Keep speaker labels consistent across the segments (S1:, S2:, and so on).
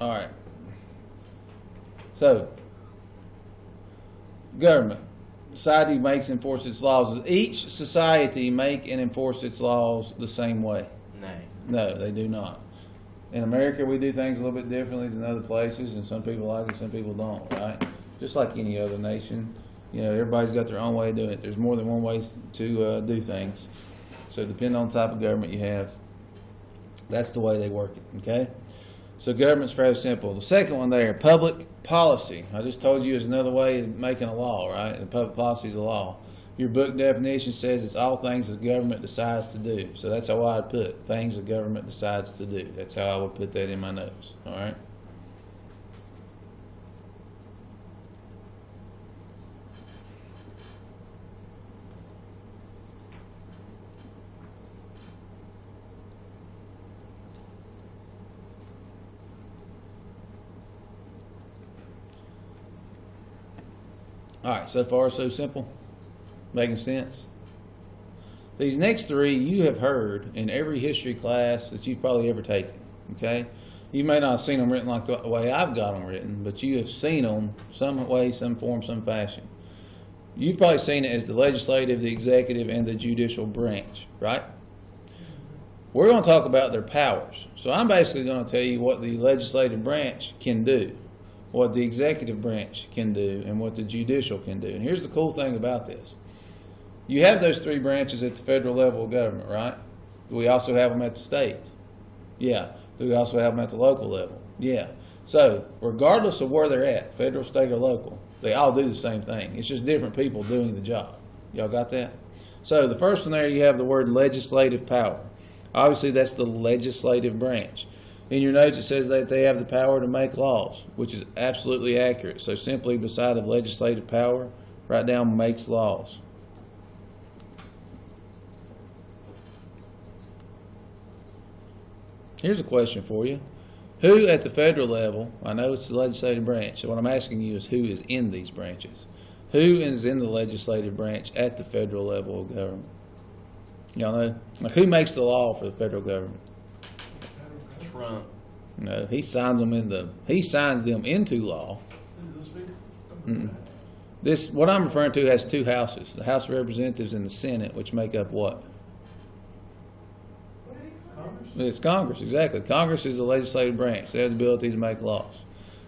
S1: All right. So, government. Society makes and enforces its laws. Does each society make and enforce its laws the same way?
S2: No.
S1: No, they do not. In America, we do things a little bit differently than other places, and some people like it, some people don't, right? Just like any other nation. You know, everybody's got their own way of doing it. There's more than one way to do things. So depending on the type of government you have, that's the way they work it, okay? So government's fairly simple. The second one there, public policy. I just told you is another way of making a law, right? And public policy is a law. Your book definition says it's all things the government decides to do. So that's how I'd put things the government decides to do. That's how I would put that in my notes, all right? All right, so far so simple. Making sense? These next three you have heard in every history class that you've probably ever taken, okay? You may not have seen them written like the way I've got them written, but you have seen them some way, some form, some fashion. You've probably seen it as the legislative, the executive, and the judicial branch, right? We're going to talk about their powers. So I'm basically going to tell you what the legislative branch can do, what the executive branch can do, and what the judicial can do. And here's the cool thing about this. You have those three branches at the federal level of government, right? Do we also have them at the state? Yeah. Do we also have them at the local level? Yeah. So regardless of where they're at, federal, state, or local, they all do the same thing. It's just different people doing the job. Y'all got that? So the first one there, you have the word legislative power. Obviously, that's the legislative branch. In your notes, it says that they have the power to make laws, which is absolutely accurate. So simply beside of legislative power, write down makes laws. Here's a question for you. Who at the federal level, I know it's the legislative branch, so what I'm asking you is who is in these branches? Who is in the legislative branch at the federal level of government? Y'all know? Like who makes the law for the federal government?
S2: Trump.
S1: No, he signs them into law. This, what I'm referring to, has two houses, the House of Representatives and the Senate, which make up what? It's Congress, exactly. Congress is the legislative branch. They have the ability to make laws.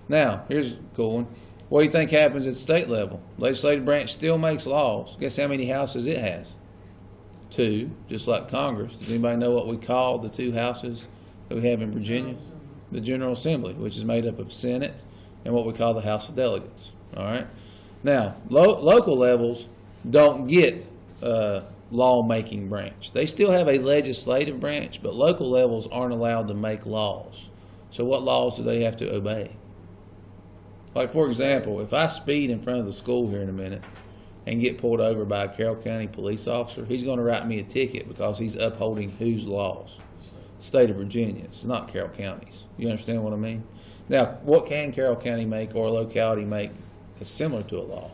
S1: Now, here's a cool one. What do you think happens at the state level? Legislative branch still makes laws. Guess how many houses it has? 2, just like Congress. Does anybody know what we call the 2 houses that we have in Virginia? The General Assembly, which is made up of Senate and what we call the House of Delegates. All right. Now, local levels don't get lawmaking branch. They still have a legislative branch, but local levels aren't allowed to make laws. So what laws do they have to obey? Like, for example, if I speed in front of the school here in a minute and get pulled over by a Carroll County police officer, he's going to write me a ticket because he's upholding whose laws? The state of Virginia. It's not Carroll County's. You understand what I mean? Now, what can Carroll County make or a locality make that's similar to a law?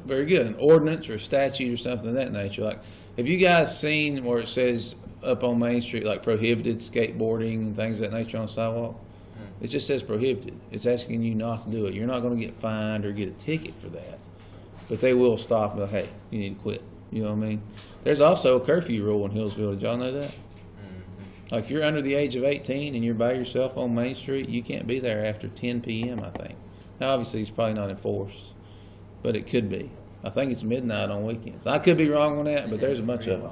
S1: Very good. An ordinance or a statute or something of that nature. Like, have you guys seen where it says up on Main Street, like prohibited skateboarding and things of that nature on the sidewalk? It just says prohibited. It's asking you not to do it. You're not going to get fined or get a ticket for that. But they will stop and go, hey, you need to quit. You know what I mean? There's also a curfew rule in Hillsville. Did y'all know that? Like, if you're under the age of 18 and you're by yourself on Main Street, you can't be there after 10 p.m., I think. Now, obviously, it's probably not enforced, but it could be. I think it's midnight on weekends. I could be wrong on that, but there's a bunch of them.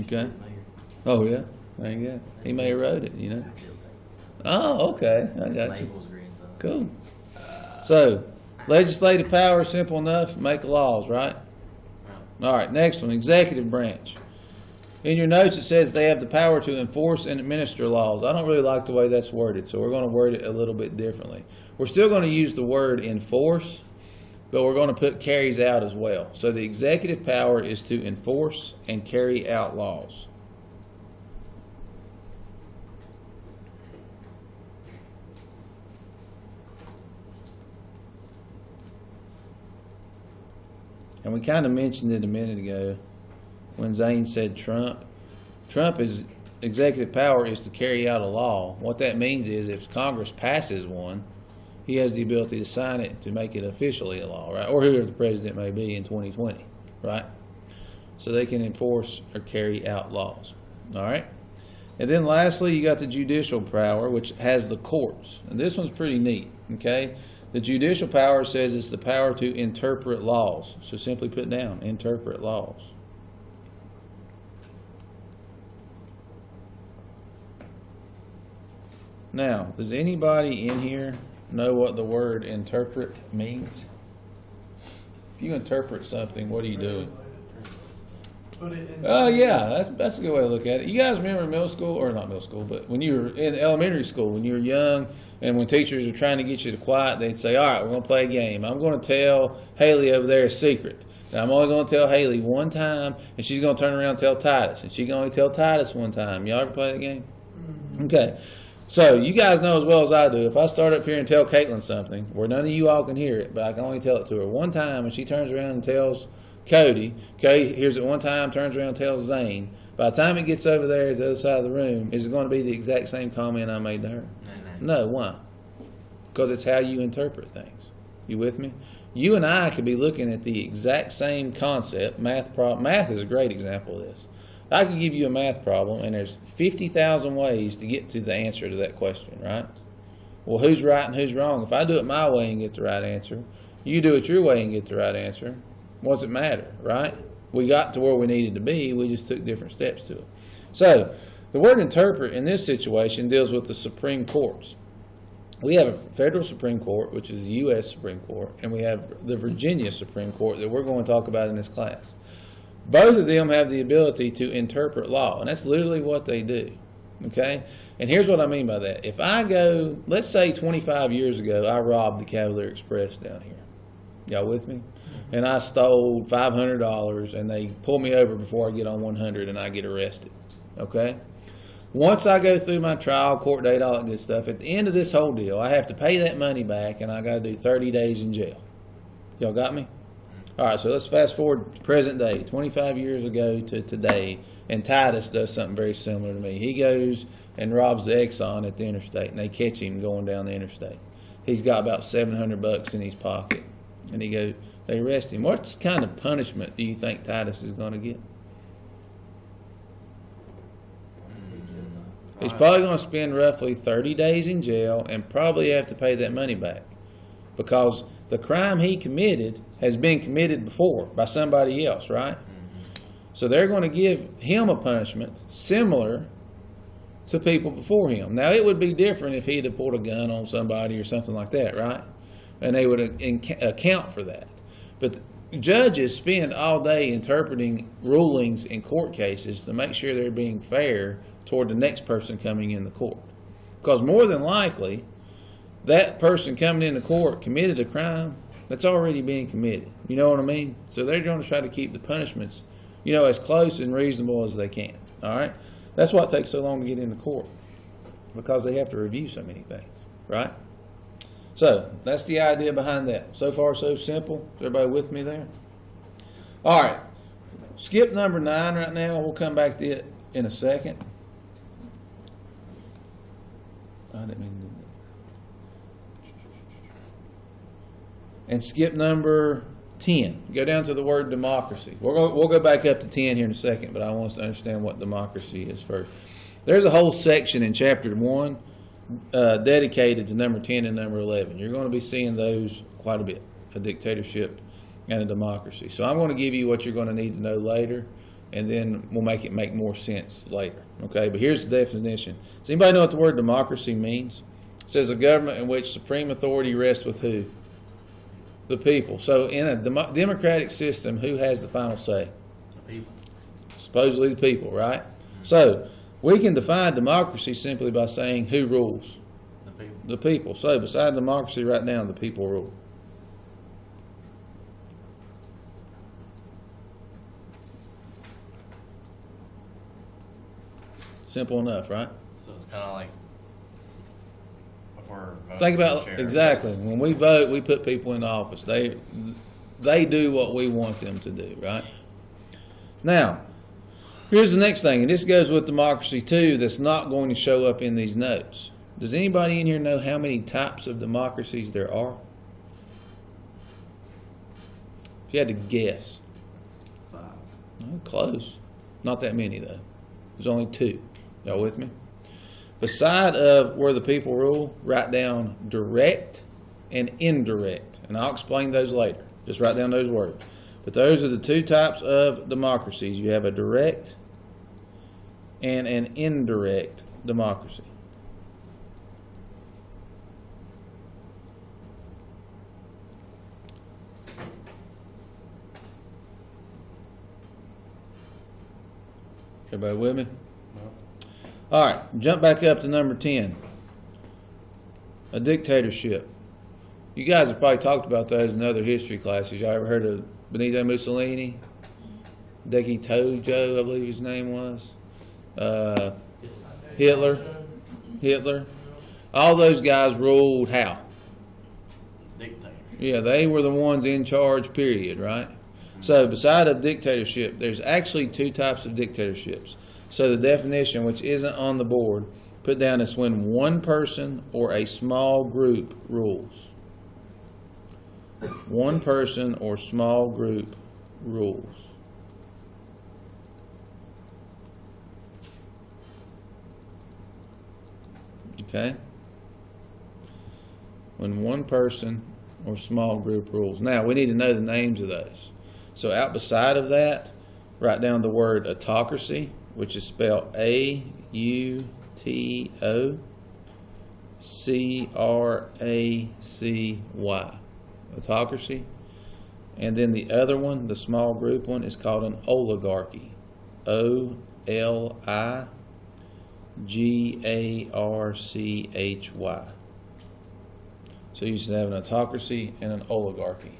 S1: Okay. Oh, yeah? There you go. He may have wrote it, you know. Oh, okay. I got you. Cool. So, legislative power is simple enough. Make laws, right? All right, next one, executive branch. In your notes, it says they have the power to enforce and administer laws. I don't really like the way that's worded, so we're going to word it a little bit differently. We're still going to use the word enforce, but we're going to put carries out as well. So the executive power is to enforce and carry out laws. And we kind of mentioned it a minute ago. when Zane said Trump. Trump is executive power is to carry out a law. What that means is if Congress passes one, he has the ability to sign it to make it officially a law, right? Or whoever the president may be in 2020, right? So they can enforce or carry out laws, all right? And then lastly, you got the judicial power, which has the courts. And this one's pretty neat, okay? The judicial power says it's the power to interpret laws. So simply put down, interpret laws. Now, does anybody in here know what the word interpret means? If you interpret something, what are you doing? Oh, yeah, that's a good way to look at it. You guys remember middle school, or not middle school, but when you were in elementary school, when you were young, and when teachers are trying to get you to quiet, they'd say, all right, we're going to play a game. I'm going to tell Haley over there a secret. Now, I'm only going to tell Haley one time, and she's going to turn around and tell Titus, and she can only tell Titus one time. Y'all ever play that game? Mm-hmm. Okay. So you guys know as well as I do, if I start up here and tell Caitlin something, where none of you all can hear it, but I can only tell it to her one time, and she turns around and tells Cody hears it one time, turns around and tells Zane. By the time it gets over there to the other side of the room, is it going to be the exact same comment I made to her? No, why? Because it's how you interpret things. You with me? You and I could be looking at the exact same concept, math problem. Math is a great example of this. I could give you a math problem, and there's 50,000 ways to get to the answer to that question, right? Well, who's right and who's wrong? If I do it my way and get the right answer, you do it your way and get the right answer, what does it matter, right? We got to where we needed to be. We just took different steps to it. So the word interpret in this situation deals with the Supreme Courts. We have a federal Supreme Court, which is the U.S. Supreme Court, and we have the Virginia Supreme Court that we're going to talk about in this class. Both of them have the ability to interpret law, and that's literally what they do, okay? And here's what I mean by that. If I go, let's say 25 years ago, I robbed the Cavalier Express down here. Y'all with me? And I stole $500, and they pull me over before I get on 100, and I get arrested, okay? Once I go through my trial, court date, all that good stuff, at the end of this whole deal, I have to pay that money back, and I got to do 30 days in jail. Y'all got me? All right, so let's fast forward to present day, 25 years ago to today, and Titus does something very similar to me. He goes and robs the Exxon at the interstate, and they catch him going down the interstate. He's got about $700 in his pocket, and they arrest him. What kind of punishment do you think Titus is going to get? He's probably going to spend roughly 30 days in jail and probably have to pay that money back because the crime he committed has been committed before by somebody else, right? So they're going to give him a punishment similar to people before him. Now, it would be different if he'd have pulled a gun on somebody or something like that, right? And they would account for that. But judges spend all day interpreting rulings in court cases to make sure they're being fair toward the next person coming in the court. Because more than likely, that person coming into court committed a crime that's already being committed. You know what I mean? So they're going to try to keep the punishments, as close and reasonable as they can. All right? That's why it takes so long to get into court, because they have to review so many things, right? So that's the idea behind that. So far, so simple. Is everybody with me there? All right. Skip number 9 right now. We'll come back to it in a second. I didn't mean to do that. And skip number 10. Go down to the word democracy. We'll go back up to 10 here in a second, but I want us to understand what democracy is first. There's a whole section in chapter 1 dedicated to number 10 and number 11. You're going to be seeing those quite a bit, a dictatorship and a democracy. So I'm going to give you what you're going to need to know later, and then we'll make it make more sense later. Okay, but here's the definition. Does anybody know what the word democracy means? It says a government in which supreme authority rests with who? The people. So in a democratic system, who has the final say?
S2: The people.
S1: Supposedly the people, right? So we can define democracy simply by saying who rules?
S2: The people.
S1: The people. So beside democracy right now, the people rule. Simple enough, right?
S2: So it's kind of like if we're voting
S1: Think about
S2: for the sheriff.
S1: exactly. When we vote, we put people in office. They do what we want them to do, right? Now, Here's the next thing, and this goes with democracy too, that's not going to show up in these notes. Does anybody in here know how many types of democracies there are? If you had to guess.
S2: 5.
S1: Oh, close. Not that many, though. There's only 2. Y'all with me? Beside of where the people rule, write down direct and indirect. And I'll explain those later. Just write down those words. But those are the 2 types of democracies. You have a direct and an indirect democracy. Everybody with me? All right, jump back up to number 10. A dictatorship. You guys have probably talked about those in other history classes. Y'all ever heard of Benito Mussolini? Tojo, I believe his name was. Hitler. All those guys ruled how?
S2: Dictator.
S1: Yeah, they were the ones in charge, period, right? So beside a dictatorship, there's actually 2 types of dictatorships. So the definition, which isn't on the board, put down is when one person or a small group rules. One person or small group rules. Okay? When one person or small group rules. Now, we need to know the names of those. So out beside of that, write down the word autocracy, which is spelled A-U-T-O-C-R-A-C-Y. Autocracy. And then the other one, the small group one, is called an oligarchy. O-L-I-G-A-R-C-H-Y. So you should have an autocracy and an oligarchy.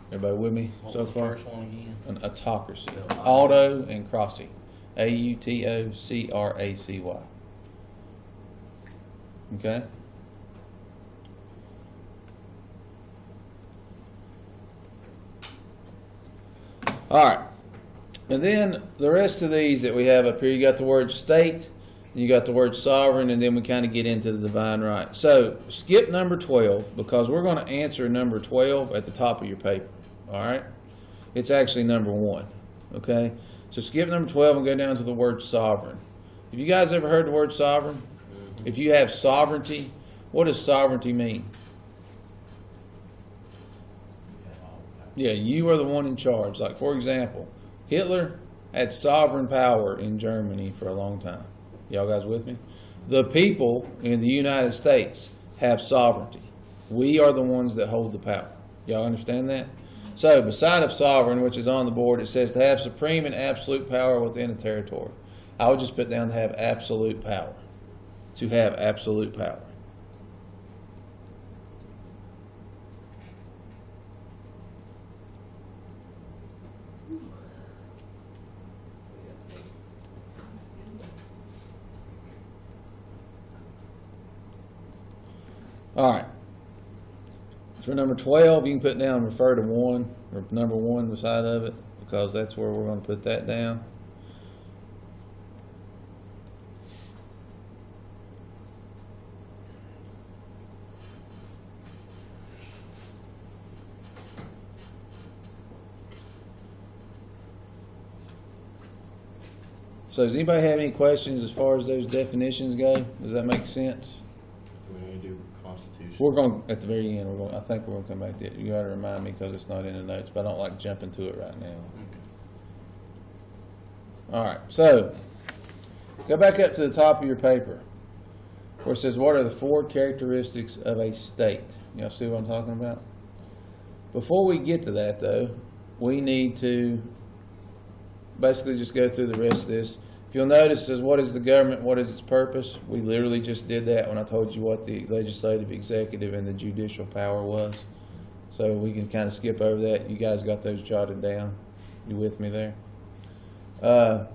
S1: Everybody with me
S2: What
S1: so
S2: was the
S1: far?
S2: first one again?
S1: An autocracy. Auto and crossy. A-U-T-O-C-R-A-C-Y. Okay? All right. And then the rest of these that we have up here, you got the word state, you got the word sovereign, and then we kind of get into the divine right. So skip number 12 because we're going to answer number 12 at the top of your paper. All right? It's actually number 1. Okay? So skip number 12 and go down to the word sovereign. Have you guys ever heard the word sovereign? Mm-hmm. If you have sovereignty, what does sovereignty mean? Yeah, you are the one in charge. Like, for example, Hitler had sovereign power in Germany for a long time. Y'all guys with me? The people in the United States have sovereignty. We are the ones that hold the power. Y'all understand that? So, beside of sovereign, which is on the board, it says to have supreme and absolute power within a territory. I would just put down to have absolute power. To have absolute power. All right. For number 12, you can put down refer to 1, or number 1 beside of it, because that's where we're going to put that down. So does anybody have any questions as far as those definitions go? Does that make sense?
S2: We need to do Constitution.
S1: We're going at the very end. I think we're going to come back to it. You got to remind me because it's not in the notes, but I don't like jumping to it right now.
S2: Okay.
S1: All right. So go back up to the top of your paper where it says, "What are the 4 characteristics of a state?" Y'all see what I'm talking about? Before we get to that, though, we need to basically just go through the rest of this. If you'll notice, it says, what is the government? What is its purpose? We literally just did that when I told you what the legislative, executive, and the judicial power was. So we can kind of skip over that. You guys got those jotted down. You with me there? Then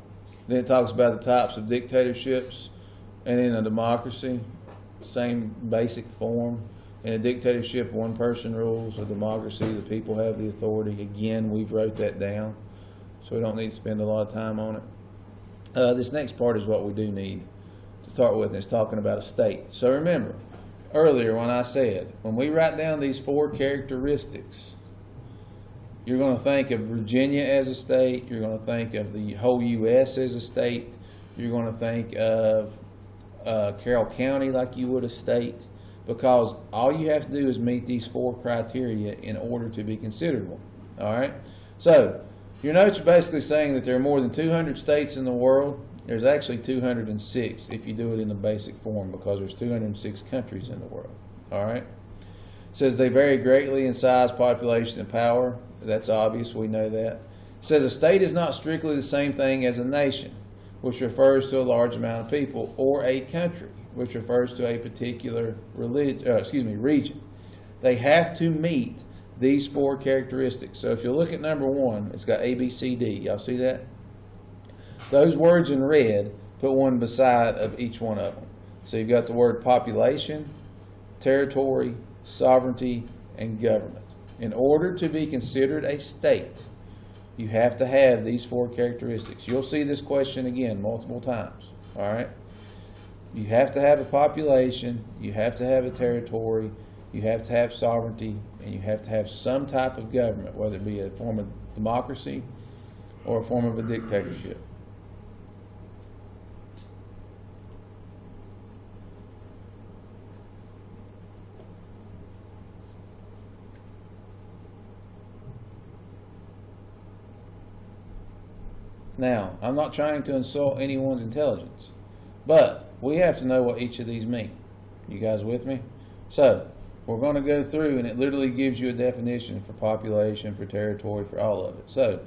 S1: it talks about the types of dictatorships. And in a democracy, same basic form. In a dictatorship, one person rules. A democracy, the people have the authority. Again, we've wrote that down. so we don't need to spend a lot of time on it. This next part is what we do need to start with, and it's talking about a state. So remember, earlier when I said, when we write down these 4 characteristics, you're going to think of Virginia as a state, you're going to think of the whole U.S. as a state, you're going to think of Carroll County like you would a state, because all you have to do is meet these 4 criteria in order to be considered one. All right? So, your notes are basically saying that there are more than 200 states in the world. There's actually 206 if you do it in the basic form, because there's 206 countries in the world. All right? It says they vary greatly in size, population, and power. That's obvious. We know that. It says a state is not strictly the same thing as a nation, which refers to a large amount of people, or a country, which refers to a particular region. They have to meet these 4 characteristics. So if you look at number 1, it's got A, B, C, D. Y'all see that? Those words in red, put one beside of each one of them. So you've got the word population, territory, sovereignty, and government. In order to be considered a state, you have to have these 4 characteristics. You'll see this question again multiple times. All right? You have to have a population, you have to have a territory, you have to have sovereignty, and you have to have some type of government, whether it be a form of democracy or a form of a dictatorship. Now, I'm not trying to insult anyone's intelligence, but we have to know what each of these mean. You guys with me? So, we're going to go through, and it literally gives you a definition for population, for territory, for all of it. So,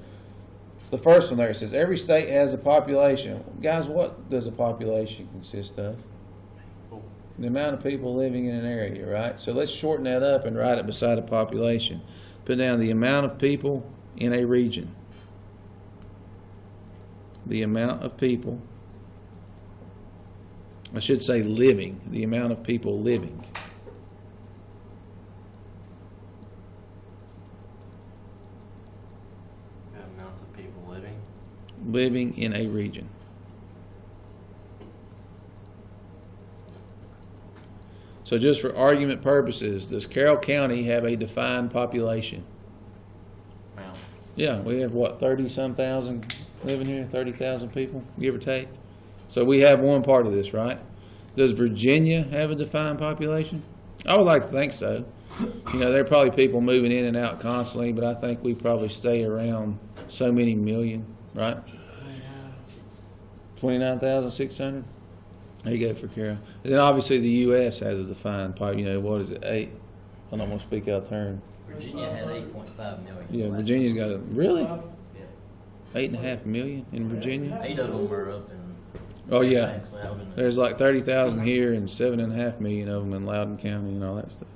S1: the first one there, it says every state has a population. Guys, what does a population consist of? The amount of people living in an area, right? So let's shorten that up and write it beside a population. Put down the amount of people in a region. The amount of people, I should say living, the amount of people living.
S2: The amounts of people living.
S1: Living in a region. So just for argument purposes, does Carroll County have a defined population?
S2: Well,
S1: Yeah, we have what, 30-some thousand living here, 30,000 people, give or take. So we have one part of this, right? Does Virginia have a defined population? I would like to think so. You know, there are probably people moving in and out constantly, but I think we probably stay around so many million, right? 29,600? There you go for Carroll. And then obviously the U.S. has a defined population. You know, what is it, 8? I don't want to speak out of turn.
S3: Virginia had 8.5 million.
S1: Yeah, Virginia's got a, really?
S3: Yeah.
S1: 8.5 million in Virginia?
S3: 8 of them were up in.
S1: Oh, yeah.
S3: Fairfax, Loudon.
S1: There's like 30,000 here and 7.5 million of them in Loudoun County and all that stuff.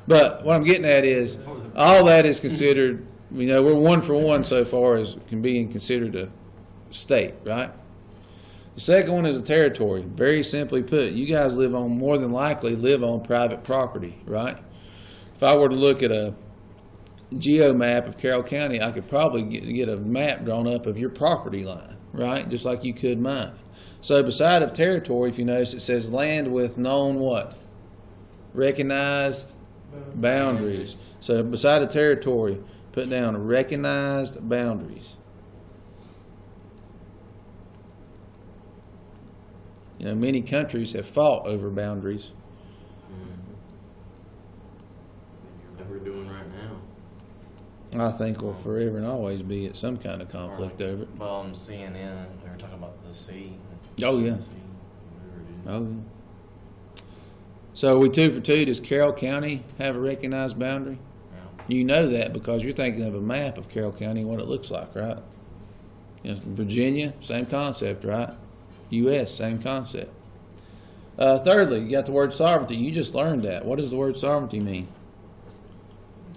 S1: But what I'm getting at is all that is considered, you know, we're 1 for 1 so far as can being considered a state, right? The second one is a territory. Very simply put, you guys live on, more than likely live on private property, right? If I were to look at a geo map of Carroll County, I could probably get a map drawn up of your property line, right? Just like you could mine. So beside of territory, if you notice, it says land with known what? Recognized boundaries. So beside of territory, put down recognized boundaries. You know, many countries have fought over boundaries.
S2: that we're doing right now.
S1: I think will forever and always be at some kind of conflict over it.
S2: Well, on CNN, they were talking about the sea.
S1: Oh, yeah.
S2: The sea, whatever it is.
S1: Oh, yeah. So are we 2 for 2? Does Carroll County have a recognized boundary?
S2: Yeah.
S1: You know that because you're thinking of a map of Carroll County and what it looks like, right? You know, Virginia, same concept, right? U.S., same concept. Thirdly, you got the word sovereignty. You just learned that. What does the word sovereignty mean?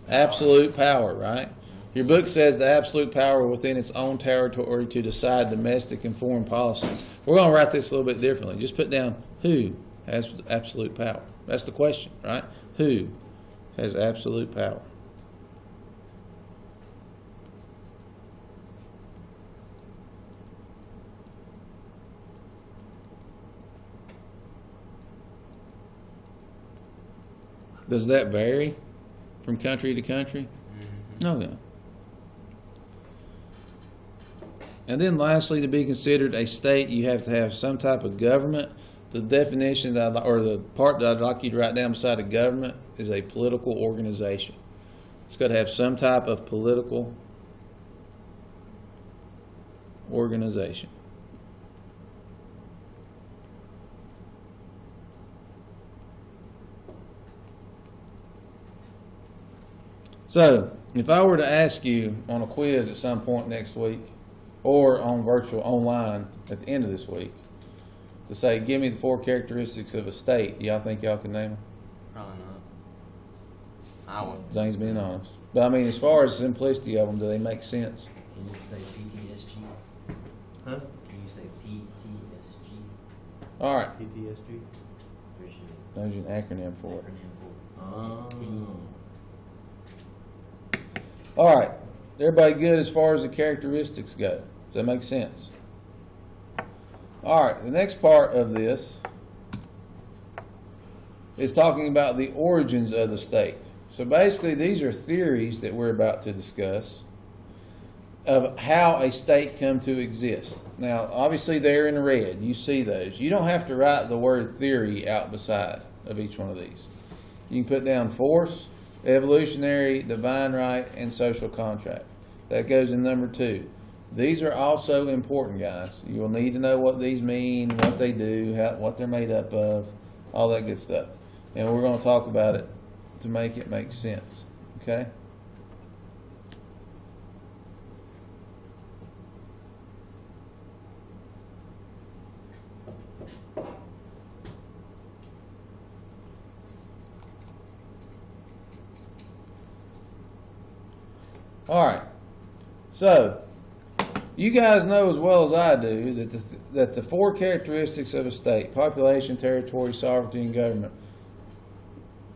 S1: Absolute power, right? Your book says the absolute power within its own territory to decide domestic and foreign policy. We're going to write this a little bit differently. Just put down who has absolute power. That's the question, right? Who has absolute power? Does that vary from country to country? No, no. And then lastly, to be considered a state, you have to have some type of government. The definition or the part that I'd like you to write down beside a government is a political organization. It's got to have some type of political organization. So, if I were to ask you on a quiz at some point next week, or on virtual online at the end of this week, to say, give me the 4 characteristics of a state, y'all think y'all can name them?
S2: Probably not. I would.
S1: Zane's being honest. But I mean, as far as the simplicity of them, do they make sense?
S3: Can you say PTSG?
S2: Huh?
S3: Can you say PTSG?
S1: All right,
S2: PTSG?
S3: There's your
S1: there's an acronym for it.
S3: acronym for
S2: Oh.
S1: All right, everybody good as far as the characteristics go? Does that make sense? All right, the next part of this is talking about the origins of the state. So basically, these are theories that we're about to discuss of how a state come to exist. Now, obviously, they're in red. You see those. You don't have to write the word theory out beside of each one of these. You can put down force, evolutionary, divine right, and social contract. That goes in number 2. These are also important, guys. You'll need to know what these mean, what they do, what they're made up of, all that good stuff. And we're going to talk about it to make it make sense. Okay? All right. So, you guys know as well as I do that the 4 characteristics of a state, population, territory, sovereignty, and government,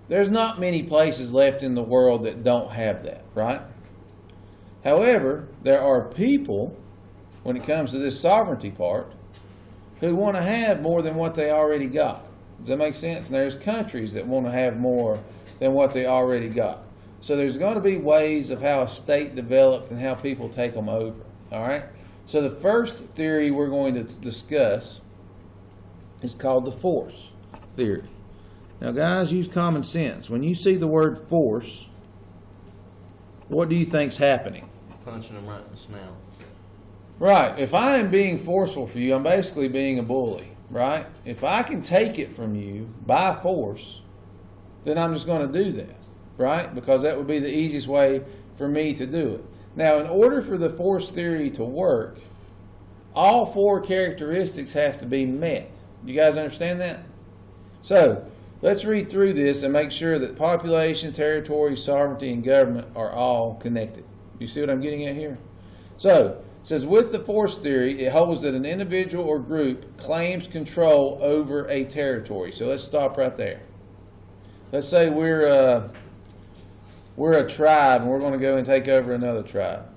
S1: there's not many places left in the world that don't have that, right? However, there are people, when it comes to this sovereignty part, who want to have more than what they already got. Does that make sense? And there's countries that want to have more than what they already got. So there's going to be ways of how a state developed and how people take them over. All right? So the first theory we're going to discuss is called the force theory. Now, guys, use common sense. When you see the word force, what do you think's happening?
S2: Punching him right in the snout.
S1: Right. If I am being forceful for you, I'm basically being a bully, right? If I can take it from you by force, then I'm just going to do that, right? Because that would be the easiest way for me to do it. Now, in order for the force theory to work, all 4 characteristics have to be met. You guys understand that? So, let's read through this and make sure that population, territory, sovereignty, and government are all connected. You see what I'm getting at here? So, it says, with the force theory, it holds that an individual or group claims control over a territory. So let's stop right there. Let's say we're a tribe and we're going to go and take over another tribe.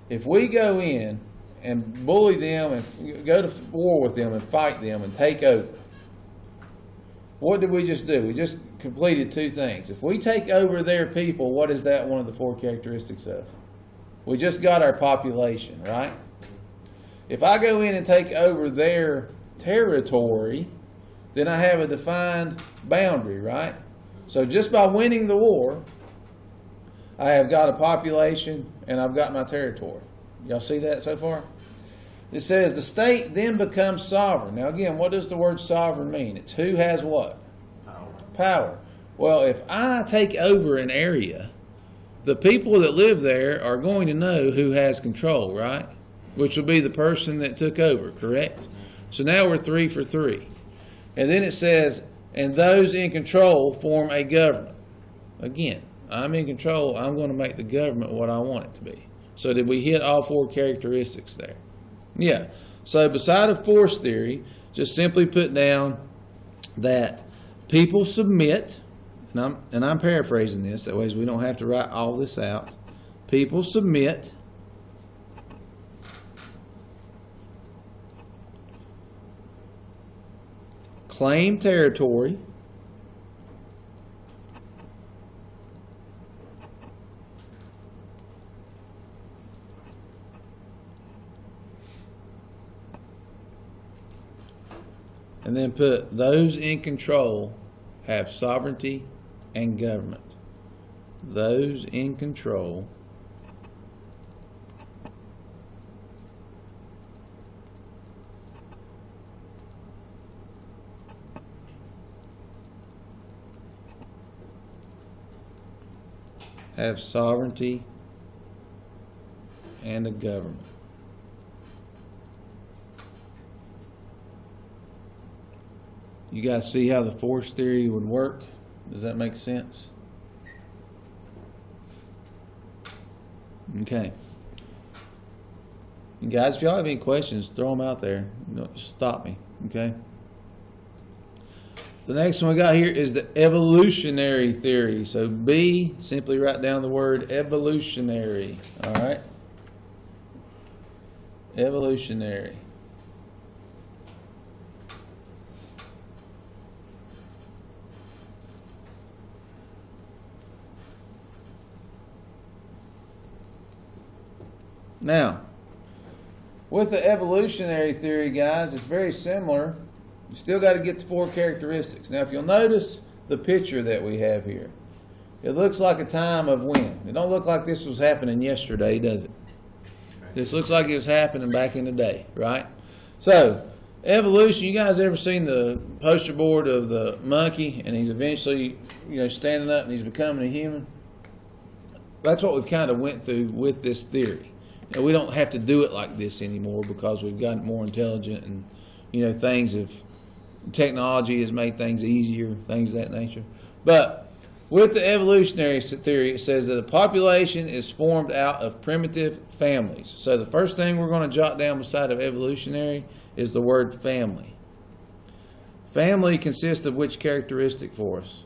S1: If we go in and bully them and go to war with them and fight them and take over, what did we just do? We just completed 2 things. If we take over their people, what is that one of the 4 characteristics of? We just got our population, right? If I go in and take over their territory, then I have a defined boundary, right? So just by winning the war, I have got a population and I've got my territory. Y'all see that so far? It says the state then becomes sovereign. Now again, what does the word sovereign mean? It's who has what? Power. Well, if I take over an area, the people that live there are going to know who has control, right? Which will be the person that took over, correct? So now we're 3 for 3. And then it says, and those in control form a government. Again, I'm in control. I'm going to make the government what I want it to be. So did we hit all 4 characteristics there? Yeah. So beside a force theory, just simply put down that people submit, and I'm paraphrasing this, that way we don't have to write all this out. People submit claim territory and then put those in control have sovereignty and government. Those in control have sovereignty and a government. You guys see how the force theory would work? Does that make sense? Okay. And guys, if y'all have any questions, throw them out there. Don't stop me, okay? The next one we got here is the evolutionary theory. So B, simply write down the word evolutionary, all right? Evolutionary. Now, with the evolutionary theory, guys, it's very similar. You still got to get the four characteristics. Now, if you'll notice the picture that we have here, it looks like a time of when. It don't look like this was happening yesterday, does it? This looks like it was happening back in the day, right? So, evolution, you guys ever seen the poster board of the monkey and he's eventually, standing up and he's becoming a human? That's what we've kind of went through with this theory. We don't have to do it like this anymore because we've gotten more intelligent and, technology has made things easier, things of that nature. But with the evolutionary theory, it says that a population is formed out of primitive families. So the first thing we're going to jot down beside of evolutionary is the word family. Family consists of which characteristic for us?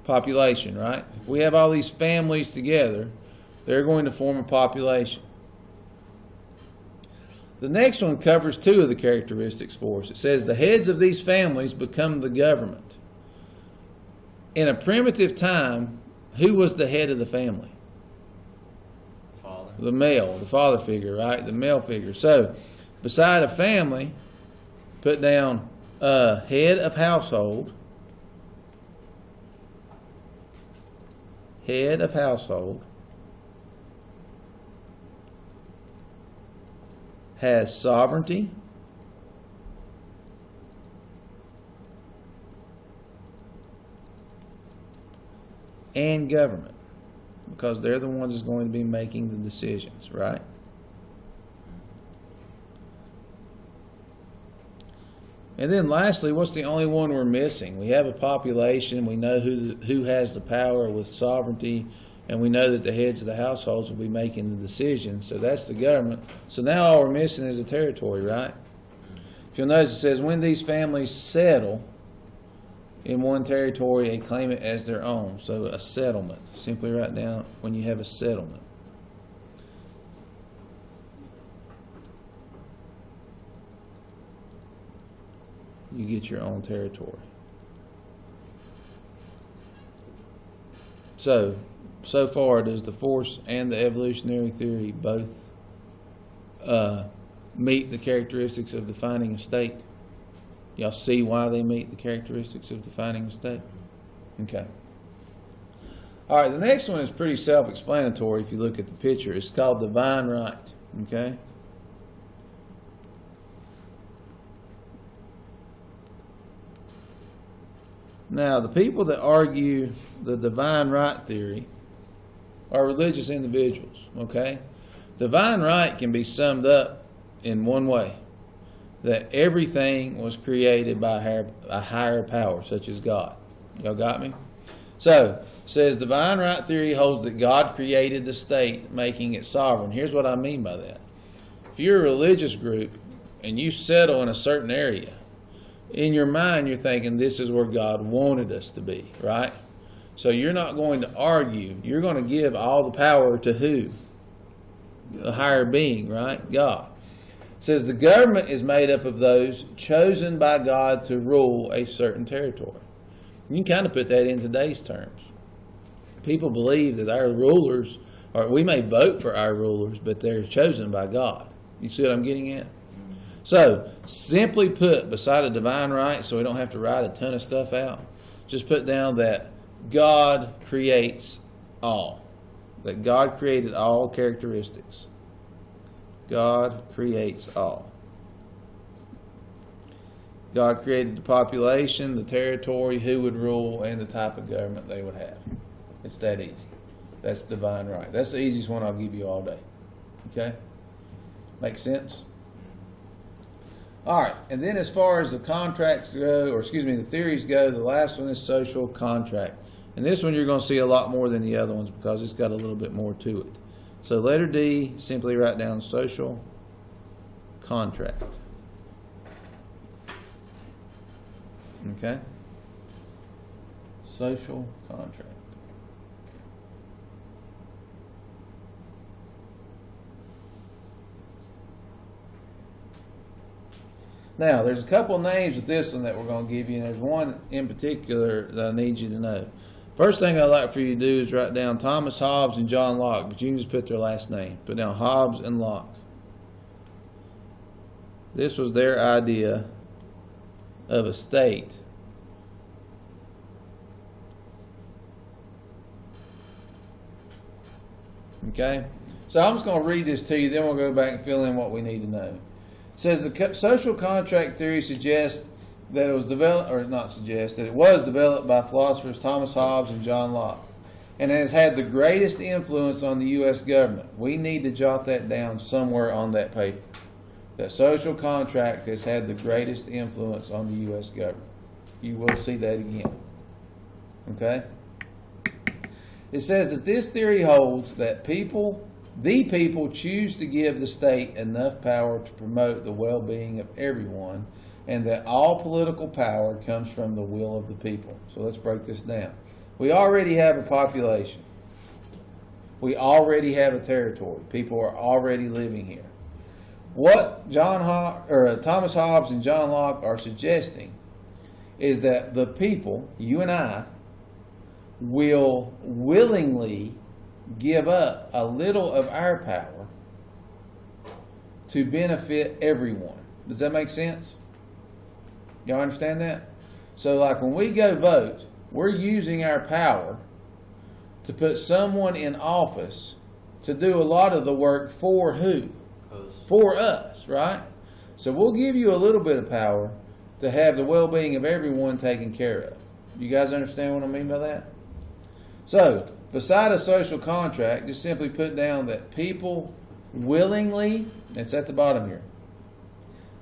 S1: Population, right? If we have all these families together, they're going to form a population. The next one covers two of the characteristics for us. It says the heads of these families become the government. In a primitive time, who was the head of the family?
S2: Father.
S1: The male, the father figure, right? The male figure. So, beside a family, put down head of household. Head of household. Has sovereignty and government, because they're the ones that's going to be making the decisions, right? And then lastly, what's the only one we're missing? We have a population, we know who has the power with sovereignty, and we know that the heads of the households will be making the decisions. So that's the government. So now all we're missing is the territory, right? If you'll notice, it says, when these families settle in one territory, they claim it as their own. So a settlement. Simply write down when you have a settlement. You get your own territory. So far, does the force and the evolutionary theory both meet the characteristics of defining a state? Y'all see why they meet the characteristics of defining a state? Okay. All right, the next one is pretty self-explanatory if you look at the picture. It's called divine right. Okay? Now, the people that argue the divine right theory are religious individuals, okay? Divine right can be summed up in one way, that everything was created by a higher power, such as God. Y'all got me? So, it says divine right theory holds that God created the state, making it sovereign. Here's what I mean by that. If you're a religious group and you settle in a certain area, in your mind you're thinking this is where God wanted us to be, right? So you're not going to argue. You're going to give all the power to who? A higher being, right? God. It says the government is made up of those chosen by God to rule a certain territory. You can kind of put that in today's terms. People believe that our rulers, or we may vote for our rulers, but they're chosen by God. You see what I'm getting at? So, simply put, beside a divine right, so we don't have to write a ton of stuff out, just put down that God creates all. That God created all characteristics. God creates all. God created the population, the territory, who would rule, and the type of government they would have. It's that easy. That's divine right. That's the easiest one I'll give you all day. Okay? Make sense? All right, and then as far as the contracts go, or excuse me, the theories go, the last one is social contract. And this one you're going to see a lot more than the other ones because it's got a little bit more to it. So letter D, simply write down social contract. Okay? Social contract. Now, there's a couple of names with this one that we're going to give you, and there's one in particular that I need you to know. First thing I'd like for you to do is write down Thomas Hobbes and John Locke, but you can just put their last name. Put down Hobbes and Locke. This was their idea of a state. Okay? So I'm just going to read this to you, then we'll go back and fill in what we need to know. It says the social contract theory suggests that it was developed, or not suggests, that it was developed by philosophers Thomas Hobbes and John Locke, and has had the greatest influence on the U.S. government. We need to jot that down somewhere on that paper. That social contract has had the greatest influence on the U.S. government. You will see that again. Okay? It says that this theory holds that the people choose to give the state enough power to promote the well-being of everyone, and that all political power comes from the will of the people. So let's break this down. We already have a population. We already have a territory. People are already living here. What Thomas Hobbes and John Locke are suggesting is that the people, you and I, will willingly give up a little of our power to benefit everyone. Does that make sense? Y'all understand that? So like when we go vote, we're using our power to put someone in office to do a lot of the work for who? For us, right? So we'll give you a little bit of power to have the well-being of everyone taken care of. You guys understand what I mean by that? So, beside a social contract, just simply put down that people willingly, it's at the bottom here,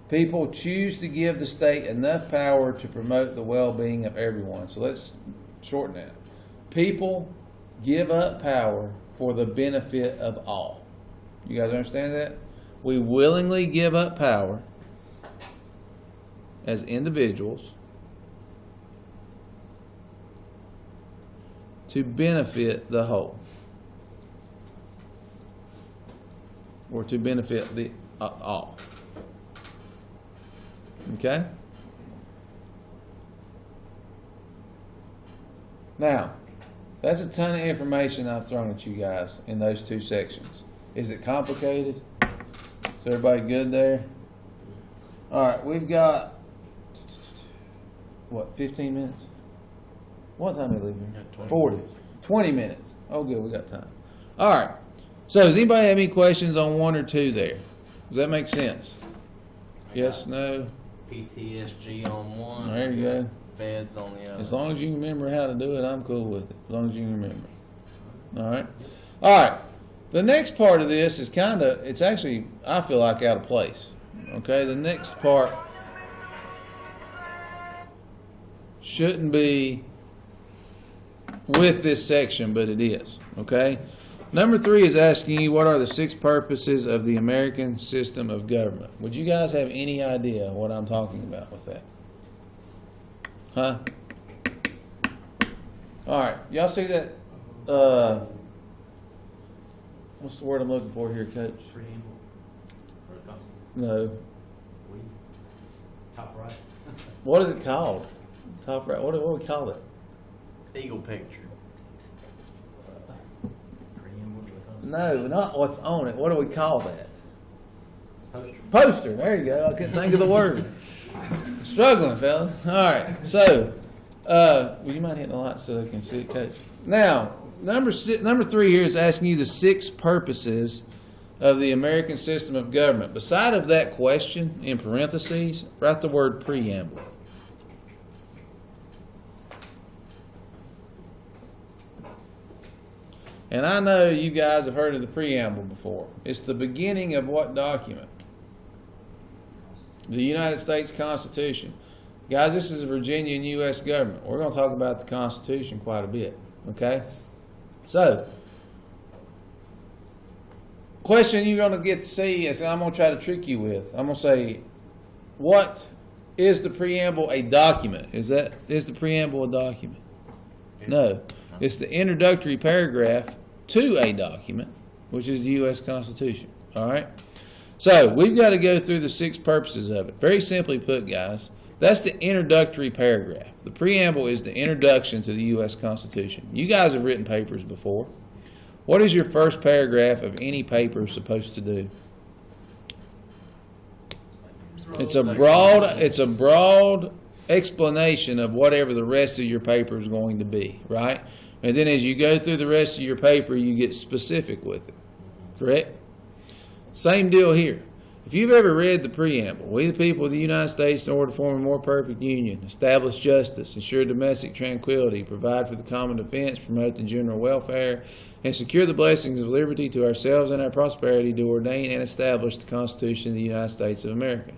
S1: people choose to give the state enough power to promote the well-being of everyone. So let's shorten that. People give up power for the benefit of all. You guys understand that? We willingly give up power as individuals to benefit the whole, or to benefit the all. Okay? Now, that's a ton of information I've thrown at you guys in those two sections. Is it complicated? Is everybody good there? All right, we've got, 15 minutes? What time are we leaving? 40. 20 minutes. Oh, good, we got time. All right. So, does anybody have any questions on 1 or 2 there? Does that make sense? Yes, no?
S2: PTSG on one.
S1: There you go.
S2: Feds on the other.
S1: As long as you remember how to do it, I'm cool with it. As long as you remember. All right. All right. The next part of this is it's actually, I feel like, out of place. Okay. The next part shouldn't be with this section, but it is. Okay. Number 3 is asking you, what are the 6 purposes of the American system of government? Would you guys have any idea what I'm talking about with that? Huh? All right. Y'all see that? What's the word I'm looking for here, Coach?
S2: Preamble. Or the Constitution.
S1: No.
S2: Top right.
S1: What is it called? Top right. What do we call it?
S2: Eagle picture.
S3: Preamble to the Constitution.
S1: No, not what's on it. What do we call that? Poster. There you go. I couldn't think of the word. Struggling, fella. All right. So, would you mind hitting the light so they can see it, Coach? Now, number 3 here is asking you the 6 purposes of the American system of government. Beside of that question, in parentheses, write the word preamble. And I know you guys have heard of the preamble before. It's the beginning of what document? The United States Constitution. Guys, this is a Virginia and U.S. government. We're going to talk about the Constitution quite a bit. Okay? So, question you're going to get to see is I'm going to try to trick you with. I'm going to say, what is the preamble a document? Is the preamble a document? No. It's the introductory paragraph to a document, which is the U.S. Constitution. All right? So, we've got to go through the 6 purposes of it. Very simply put, guys, that's the introductory paragraph. The preamble is the introduction to the U.S. Constitution. You guys have written papers before. What is your first paragraph of any paper supposed to do? It's a broad explanation of whatever the rest of your paper is going to be, right? And then as you go through the rest of your paper, you get specific with it. Correct? Same deal here. If you've ever read the preamble, we the people of the United States, in order to form a more perfect union, establish justice, ensure domestic tranquility, provide for the common defense, promote the general welfare, and secure the blessings of liberty to ourselves and our prosperity, to ordain and establish the Constitution of the United States of America.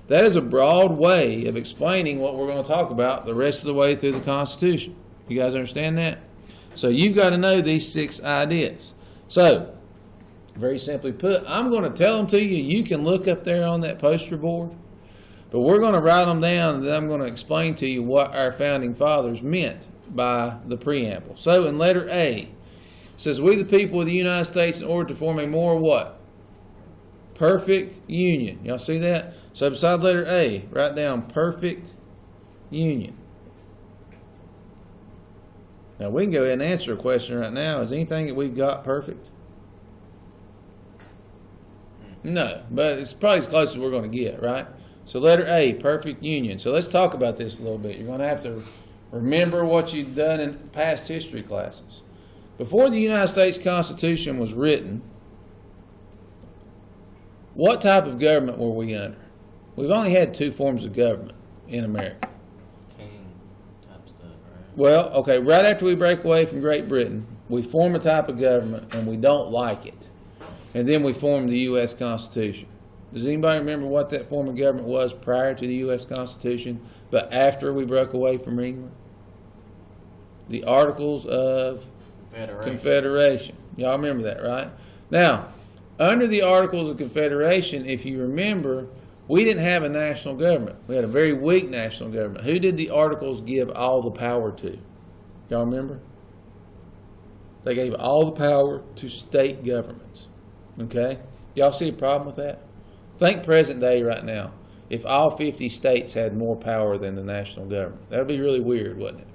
S1: That is a broad way of explaining what we're going to talk about the rest of the way through the Constitution. You guys understand that? So you've got to know these 6 ideas. So, very simply put, I'm going to tell them to you. You can look up there on that poster board. But we're going to write them down, and then I'm going to explain to you what our founding fathers meant by the preamble. So in letter A, it says, we the people of the United States, in order to form a more what? Perfect union. Y'all see that? So beside letter A, write down perfect union. Now we can go ahead and answer a question right now. Is anything that we've got perfect? No, but it's probably as close as we're going to get, right? So letter A, perfect union. So let's talk about this a little bit. You're going to have to remember what you've done in past history classes. Before the United States Constitution was written, what type of government were we under? We've only had 2 forms of government in America.
S2: King type stuff, right?
S1: Well, okay, right after we break away from Great Britain, we form a type of government and we don't like it. And then we formed the U.S. Constitution. Does anybody remember what that form of government was prior to the U.S. Constitution, but after we broke away from England? The Articles of Confederation. Y'all remember that, right? Now, under the Articles of Confederation, if you remember, we didn't have a national government. We had a very weak national government. Who did the Articles give all the power to? Y'all remember? They gave all the power to state governments. Okay? Y'all see a problem with that? Think present day right now. If all 50 states had more power than the national government, that would be really weird, wouldn't it?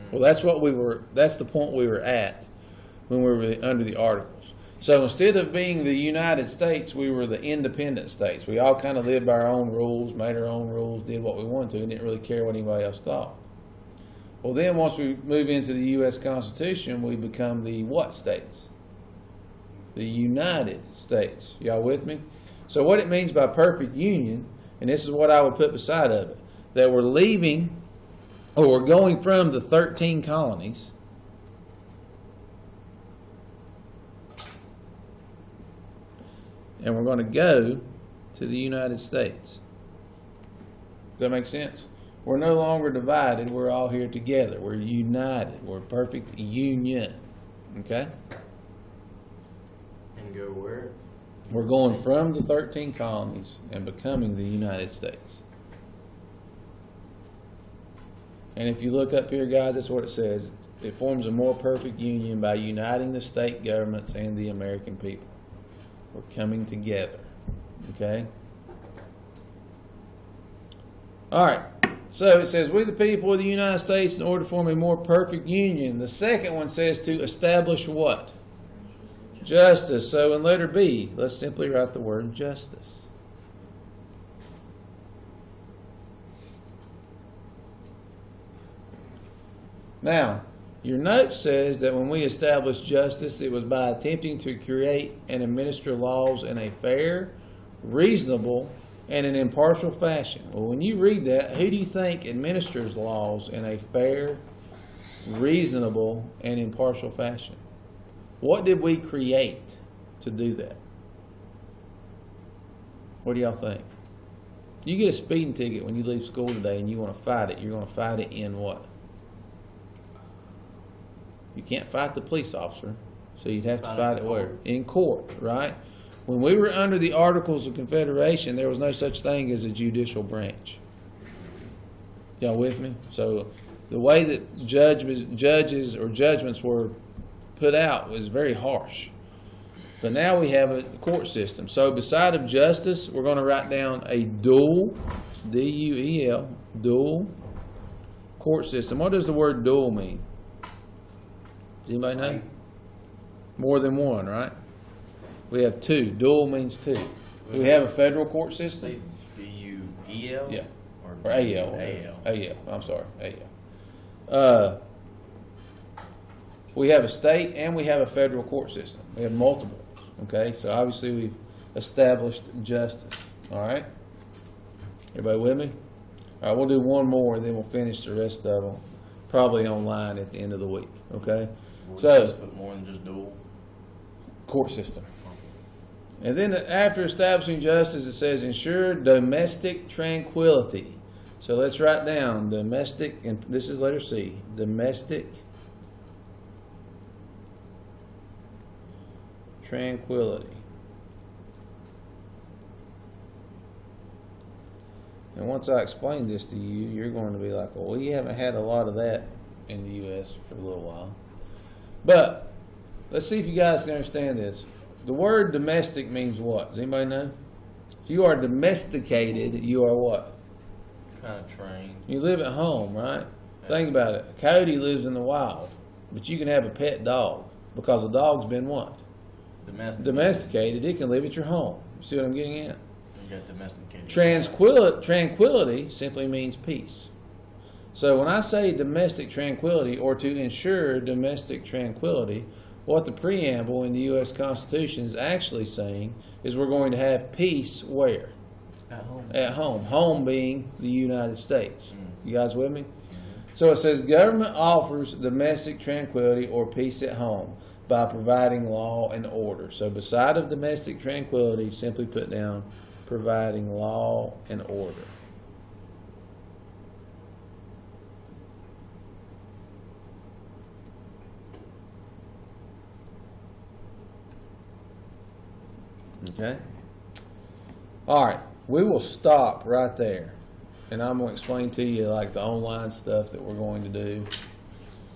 S1: Well, that's the point we were at when we were under the Articles. So instead of being the United States, we were the independent states. We all kind of lived by our own rules, made our own rules, did what we wanted to, and didn't really care what anybody else thought. Well, then once we move into the U.S. Constitution, we become the what states? The United States. Y'all with me? So what it means by perfect union, and this is what I would put beside of it, that we're leaving, or we're going from the 13 colonies and we're going to go to the United States. Does that make sense? We're no longer divided. We're all here together. We're united. We're perfect union. Okay?
S3: And go where?
S1: We're going from the 13 colonies and becoming the United States. And if you look up here, guys, that's what it says. It forms a more perfect union by uniting the state governments and the American people. We're coming together. Okay? All right. So it says, we the people of the United States, in order to form a more perfect union. The second one says to establish what? Justice. So in letter B, let's simply write the word justice. Now, your note says that when we established justice, it was by attempting to create and administer laws in a fair, reasonable, and an impartial fashion. Well, when you read that, who do you think administers laws in a fair, reasonable, and impartial fashion? What did we create to do that? What do y'all think? You get a speeding ticket when you leave school today and you want to fight it. You're going to fight it in what? You can't fight the police officer, so you'd have to fight it where? In court, right? When we were under the Articles of Confederation, there was no such thing as a judicial branch. Y'all with me? So the way that judges or judgments were put out was very harsh. But now we have a court system. So beside of justice, we're going to write down a dual, D-U-E-L, dual court system. What does the word dual mean? Does anybody know? More than one, right? We have two. Dual means two. Do we have a federal court system?
S2: D-U-E-L?
S1: Yeah.
S2: Or
S1: Or A-L.
S2: A-L.
S1: A-L. I'm sorry. A-L. We have a state and we have a federal court system. We have multiple. Okay? So obviously we've established justice. All right? Everybody with me? All right, we'll do one more and then we'll finish the rest of them probably online at the end of the week. Okay?
S2: We'll
S1: So,
S2: just put more than just dual.
S1: court system. And then after establishing justice, it says ensure domestic tranquility. So let's write down domestic, and this is letter C, domestic tranquility. And once I explain this to you, you're going to be like, well, we haven't had a lot of that in the U.S. for a little while. But let's see if you guys can understand this. The word domestic means what? Does anybody know? If you are domesticated, you are what?
S2: Kind of trained.
S1: You live at home, right? Think about it. Cody lives in the wild, but you can have a pet dog because the dog's been what? Domesticated. It can live at your home. See what I'm getting at?
S2: You got domesticated.
S1: Tranquility simply means peace. So when I say domestic tranquility or to ensure domestic tranquility, what the preamble in the U.S. Constitution is actually saying is we're going to have peace where?
S3: At home.
S1: At home. Home being the United States. You guys with me? So it says government offers domestic tranquility or peace at home by providing law and order. So beside of domestic tranquility, simply put down providing law and order. Okay? All right. We will stop right there. And I'm going to explain to you like the online stuff that we're going to do